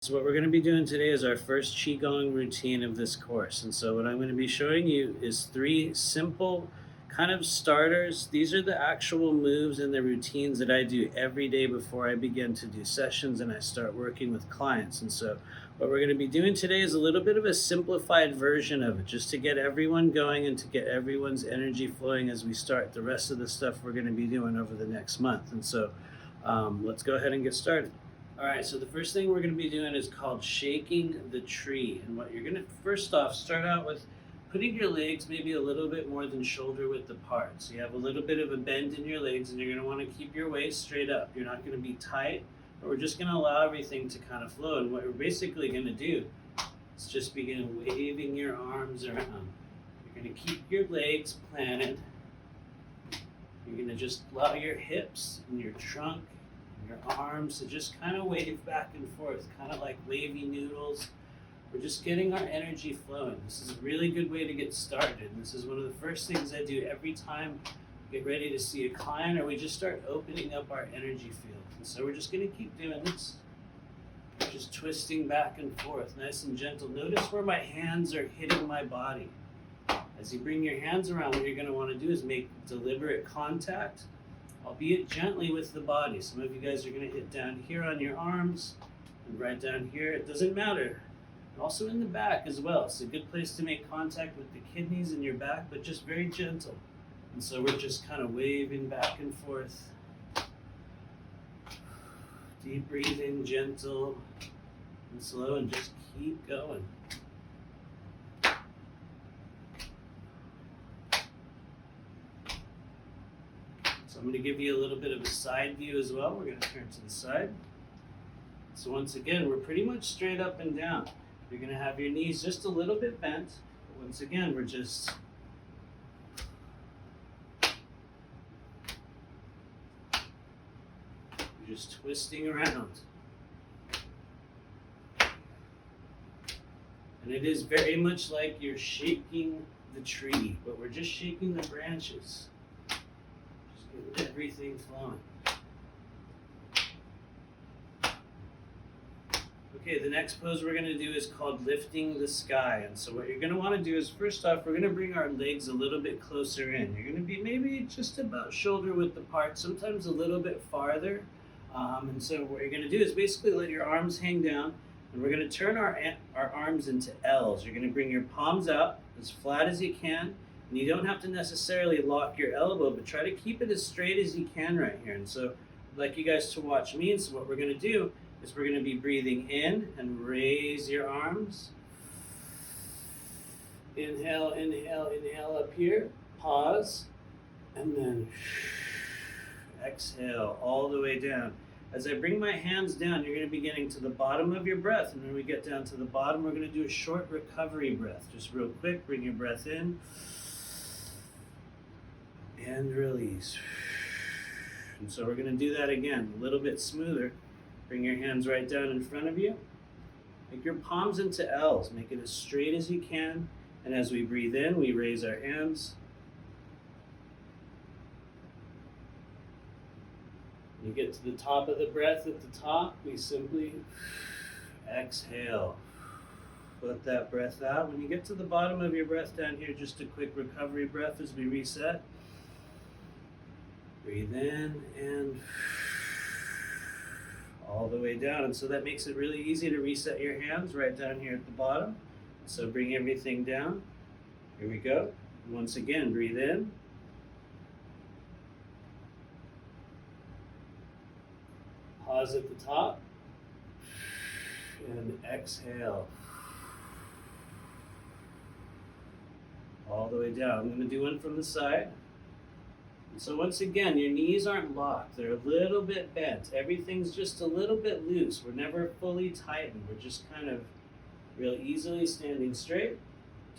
So what we're going to be doing today is our first Qigong routine of this course. And so what I'm going to be showing you is three simple kind of starters. These are the actual moves and the routines that I do every day before I begin to do sessions and I start working with clients. And so what we're going to be doing today is a little bit of a simplified version of it, just to get everyone going and to get everyone's energy flowing as we start the rest of the stuff we're going to be doing over the next month. And so let's go ahead and get started. All right, so the first thing we're going to be doing is called shaking the tree. And what you're going to first off start out with putting your legs maybe a little bit more than shoulder width apart. So you have a little bit of a bend in your legs and you're going to want to keep your waist straight up. You're not going to be tight, but we're just going to allow everything to kind of flow. And what we're basically going to do is just begin waving your arms around. You're going to keep your legs planted. You're going to just allow your hips and your trunk, your arms to just kind of wave back and forth, kind of like wavy noodles. We're just getting our energy flowing. This is a really good way to get started. This is one of the first things I do every time we get ready to see a client or we just start opening up our energy field. And so we're just going to keep doing this. Just twisting back and forth, nice and gentle. Notice where my hands are hitting my body. As you bring your hands around, what you're going to want to do is make deliberate contact, albeit gently with the body. Some of you guys are going to hit down here on your arms and right down here. It doesn't matter. And also in the back as well. It's a good place to make contact with the kidneys in your back, but just very gentle. And so we're just kind of waving back and forth. Deep breathing, gentle and slow, and just keep going. I'm going to give you a little bit of a side view as well. We're going to turn to the side. So once again, we're pretty much straight up and down. You're going to have your knees just a little bit bent. But once again, we're just twisting around. And it is very much like you're shaking the tree, but we're just shaking the branches. Everything flowing. Okay, the next pose we're going to do is called lifting the sky. And so what you're going to want to do is, first off, we're going to bring our legs a little bit closer in. You're going to be maybe just about shoulder width apart, sometimes a little bit farther. And so what you're going to do is basically let your arms hang down, and we're going to turn our arms into L's. You're going to bring your palms out as flat as you can. And you don't have to necessarily lock your elbow, but try to keep it as straight as you can right here. And so I'd like you guys to watch me. And so what we're going to do is we're going to be breathing in and raise your arms. Inhale, inhale, inhale up here. Pause. And then exhale all the way down. As I bring my hands down, you're going to be getting to the bottom of your breath. And when we get down to the bottom, we're going to do a short recovery breath. Just real quick, bring your breath in. And release. And so we're going to do that again, a little bit smoother. Bring your hands right down in front of you. Make your palms into L's. Make it as straight as you can. And as we breathe in, we raise our hands. When you get to the top of the breath at the top, we simply exhale. Let that breath out. When you get to the bottom of your breath down here, just a quick recovery breath as we reset. Breathe in and all the way down. And so that makes it really easy to reset your hands right down here at the bottom. So bring everything down. Here we go. Once again, breathe in. Pause at the top. And exhale. All the way down. I'm going to do one from the side. So once again, your knees aren't locked. They're a little bit bent. Everything's just a little bit loose. We're never fully tightened. We're just kind of real easily standing straight.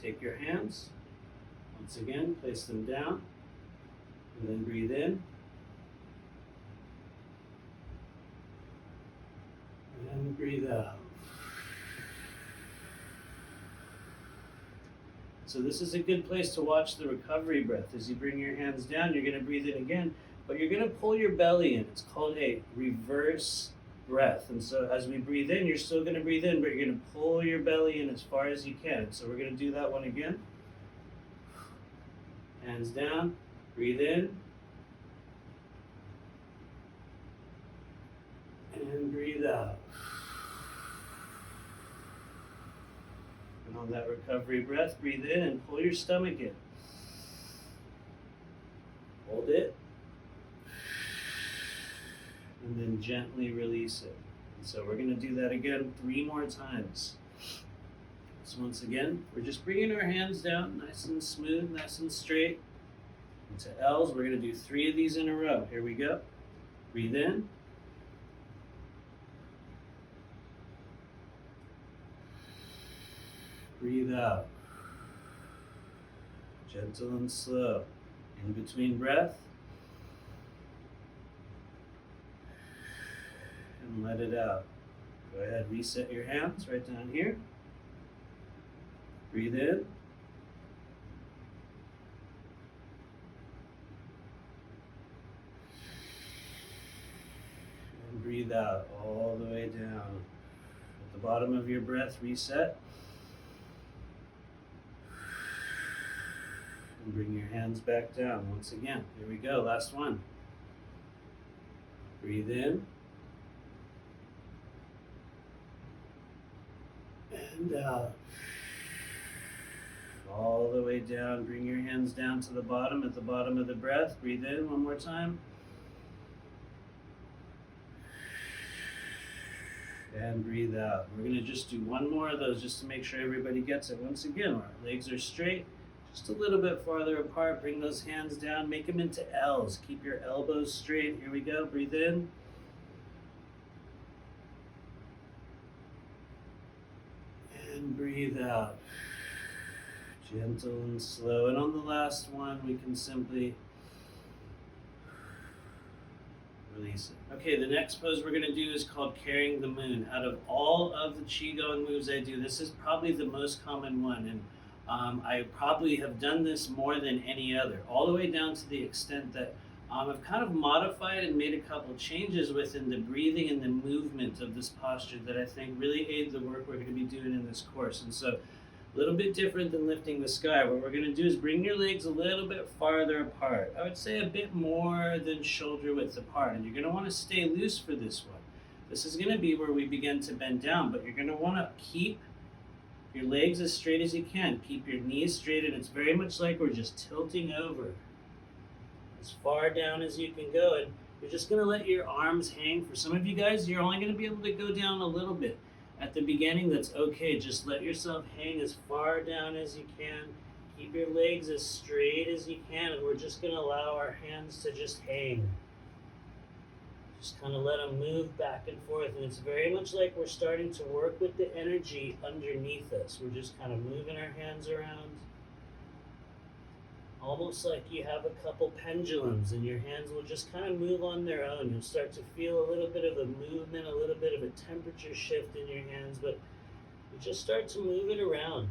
Take your hands. Once again, place them down. And then breathe in. And breathe out. So this is a good place to watch the recovery breath. As you bring your hands down, you're going to breathe in again, but you're going to pull your belly in. It's called a reverse breath. And so as we breathe in, you're still going to breathe in, but you're going to pull your belly in as far as you can. So we're going to do that one again. Hands down, breathe in, and breathe out. And on that recovery breath, breathe in and pull your stomach in. Hold it. And then gently release it. And so we're going to do that again 3 more times. So once again, we're just bringing our hands down nice and smooth, nice and straight. Into L's, we're going to do 3 of these in a row. Here we go. Breathe in. Breathe out. Gentle and slow. In between breath. And let it out. Go ahead, reset your hands right down here. Breathe in. And breathe out all the way down. At the bottom of your breath, reset. And bring your hands back down once again. Here we go, last one. Breathe in. And out. All the way down. Bring your hands down to the bottom, at the bottom of the breath. Breathe in one more time. And breathe out. We're going to just do 1 more of those just to make sure everybody gets it. Once again, our legs are straight, just a little bit farther apart. Bring those hands down, make them into L's. Keep your elbows straight. Here we go. Breathe in. And breathe out. Gentle and slow. And on the last one, we can simply release it. Okay, the next pose we're going to do is called Carrying the Moon. Out of all of the Qigong moves I do, this is probably the most common one. And I probably have done this more than any other, all the way down to the extent that I've kind of modified and made a couple changes within the breathing and the movement of this posture that I think really aid the work we're going to be doing in this course. And so a little bit different than lifting the sky. What we're going to do is bring your legs a little bit farther apart. I would say a bit more than shoulder width apart. And you're going to want to stay loose for this one. This is going to be where we begin to bend down, but you're going to want to keep your legs as straight as you can. Keep your knees straight, and it's very much like we're just tilting over as far down as you can go. And you're just going to let your arms hang. For some of you guys, you're only going to be able to go down a little bit. At the beginning, that's okay. Just let yourself hang as far down as you can. Keep your legs as straight as you can, and we're just going to allow our hands to just hang. Just kind of let them move back and forth, and it's very much like we're starting to work with the energy underneath us. We're just kind of moving our hands around, almost like you have a couple pendulums, and your hands will just kind of move on their own. You'll start to feel a little bit of a movement, a little bit of a temperature shift in your hands, but you just start to move it around.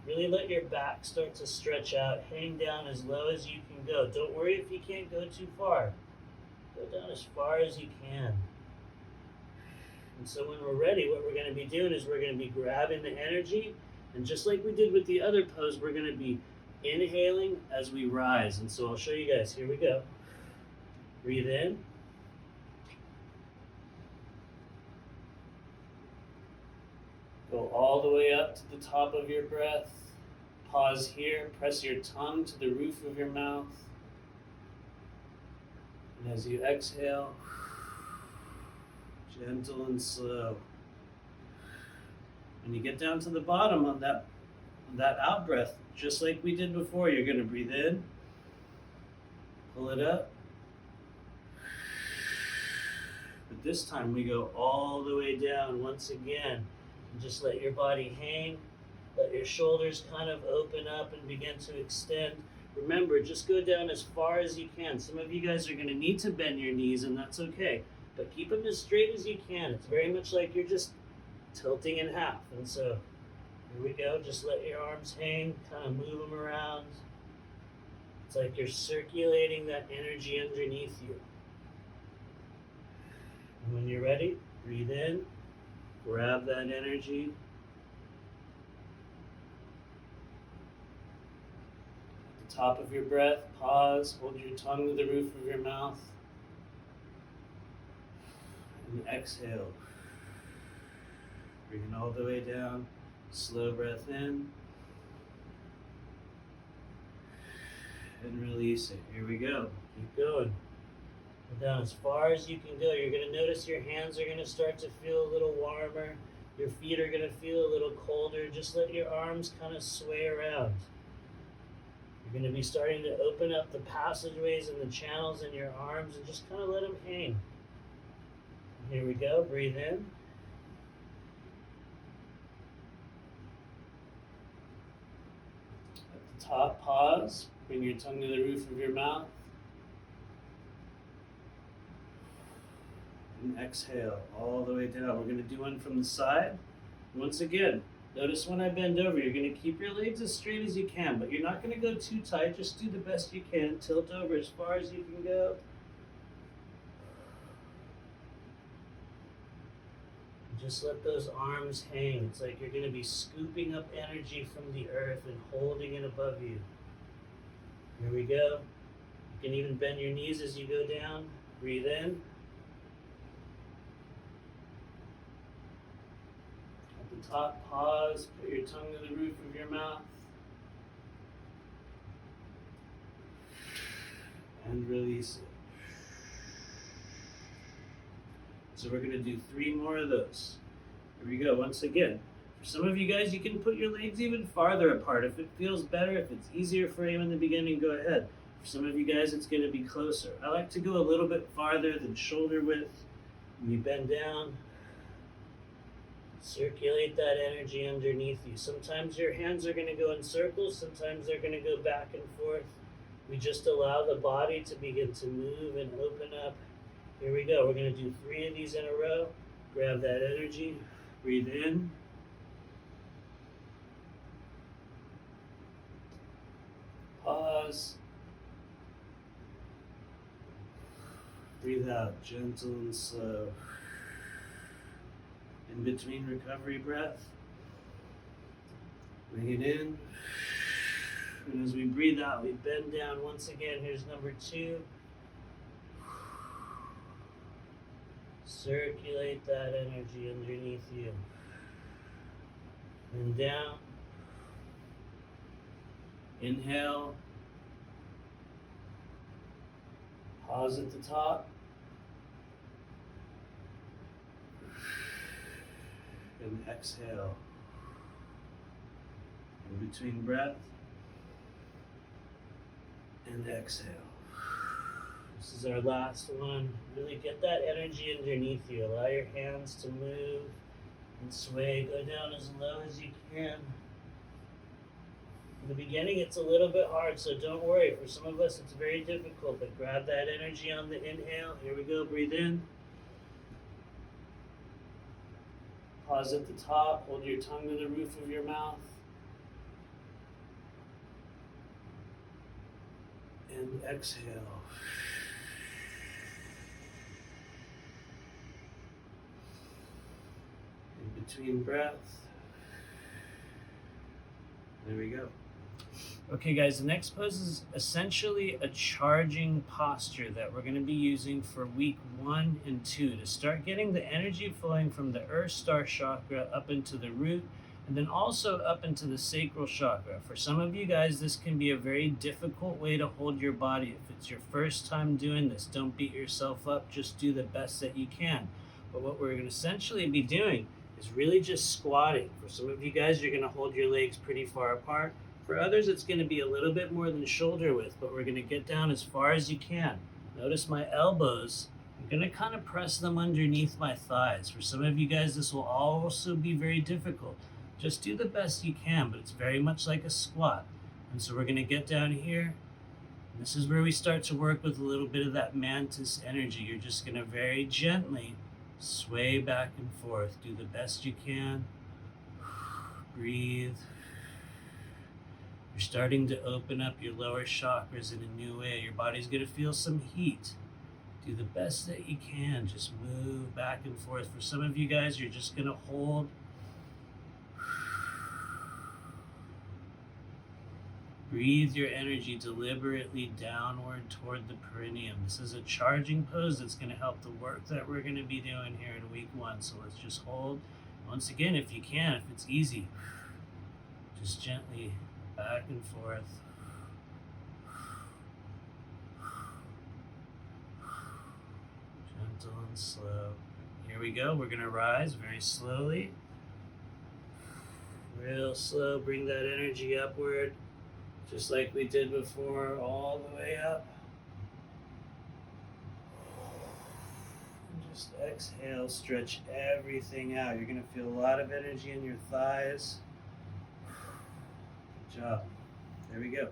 Really let your back start to stretch out. Hang down as low as you can go. Don't worry if you can't go too far. Go down as far as you can. And so when we're ready, what we're going to be doing is we're going to be grabbing the energy, and just like we did with the other pose, we're going to be inhaling as we rise. And so I'll show you guys. Here we go. Breathe in. Go all the way up to the top of your breath. Pause here. Press your tongue to the roof of your mouth. And as you exhale, gentle and slow. When you get down to the bottom of that out breath, just like we did before, you're going to breathe in, pull it up. But this time we go all the way down once again. And just let your body hang. Let your shoulders kind of open up and begin to extend. Remember, just go down as far as you can. Some of you guys are going to need to bend your knees, and that's okay. But keep them as straight as you can. It's very much like you're just tilting in half. And so here we go. Just let your arms hang, kind of move them around. It's like you're circulating that energy underneath you. And when you're ready, Breathe in, grab that energy. At the top of your breath, pause, hold your tongue to the roof of your mouth, and exhale. Bring it all the way down, slow breath in, and release it. Here we go. Keep going. Go down as far as you can go. You're going to notice your hands are going to start to feel a little warmer. Your feet are going to feel a little colder. Just let your arms kind of sway around. You're going to be starting to open up the passageways and the channels in your arms and just kind of let them hang. Here we go. Breathe in. At the top, pause. Bring your tongue to the roof of your mouth. And exhale all the way down. We're going to do one from the side. Once again, notice when I bend over, you're going to keep your legs as straight as you can, but you're not going to go too tight. Just do the best you can. Tilt over as far as you can go. Just let those arms hang. It's like you're going to be scooping up energy from the earth and holding it above you. Here we go. You can even bend your knees as you go down. Breathe in. At the top, pause. Put your tongue to the roof of your mouth. And release it. So we're going to do 3 more of those. Here we go. Once again, for some of you guys, you can put your legs even farther apart. If it feels better, if it's easier for you in the beginning, go ahead. For some of you guys, it's going to be closer. I like to go a little bit farther than shoulder width. When you bend down, circulate that energy underneath you. Sometimes your hands are going to go in circles. Sometimes they're going to go back and forth. We just allow the body to begin to move and open up. Here we go. We're going to do 3 of these in a row. Grab that energy. Breathe in. Pause. Breathe out, gentle and slow. In between recovery breath. Bring it in. And as we breathe out, we bend down once again. Here's number 2. Circulate that energy underneath you. And down. Inhale. Pause at the top. And exhale. In between breath. And exhale. This is our last one. Really get that energy underneath you. Allow your hands to move and sway. Go down as low as you can. In the beginning, it's a little bit hard, so don't worry. For some of us, it's very difficult, but grab that energy on the inhale. Here we go. Breathe in. Pause at the top. Hold your tongue to the roof of your mouth. And exhale. In between breath. There we go. Okay guys, the next pose is essentially a charging posture that we're going to be using for week 1 and 2 to start getting the energy flowing from the Earth Star Chakra up into the root and then also up into the sacral chakra. For some of you guys, this can be a very difficult way to hold your body. If it's your first time doing this, don't beat yourself up, just do the best that you can. But what we're going to essentially be doing is really just squatting. For some of you guys, you're going to hold your legs pretty far apart. For others, it's going to be a little bit more than shoulder width, but we're going to get down as far as you can. Notice my elbows. I'm going to kind of press them underneath my thighs. For some of you guys, this will also be very difficult. Just do the best you can, but it's very much like a squat. And so we're going to get down here. And this is where we start to work with a little bit of that mantis energy. You're just going to very gently sway back and forth. Do the best you can. Breathe. You're starting to open up your lower chakras in a new way. Your body's going to feel some heat. Do the best that you can. Just move back and forth. For some of you guys, you're just going to hold. Breathe your energy deliberately downward toward the perineum. This is a charging pose that's going to help the work that we're going to be doing here in week 1. So let's just hold. Once again, if you can, if it's easy, just gently back and forth. Gentle and slow. Here we go. We're going to rise very slowly. Real slow. Bring that energy upward. Just like we did before, all the way up. And just exhale, stretch everything out. You're going to feel a lot of energy in your thighs. Good job. There we go.